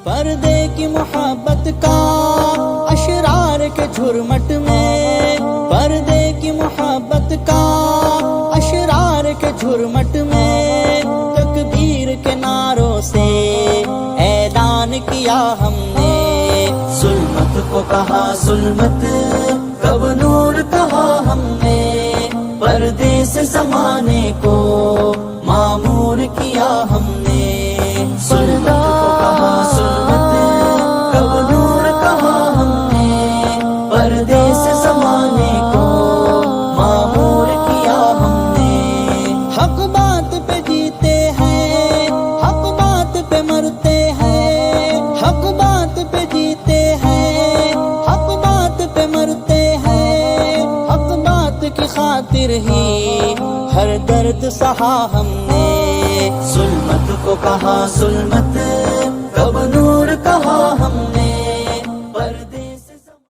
پردے کی محبت کا اشرار کے جھرمٹ میں، پردے کی محبت کا اشرار کے جھرمٹ میں، تکبیر کے نعروں سے اعلان کیا ہم نے، ظلمت کو کہا ظلمت کب نور کہا ہم نے، پردے سے زمانے کو معمور کیا ہم نے، ظلمت کو کہا ظلمت کب نور کہا ہم نے، پردے سے زمانے کو معمور کیا ہم نے، حق بات پہ جیتے ہیں، حق بات پہ مرتے ہیں، حق بات پہ جیتے ہیں، حق بات پہ مرتے ہیں، حق بات کی خاطر ہی ہر درد سہا ہم نے، ظلمت کو کہا ظلمت کب نور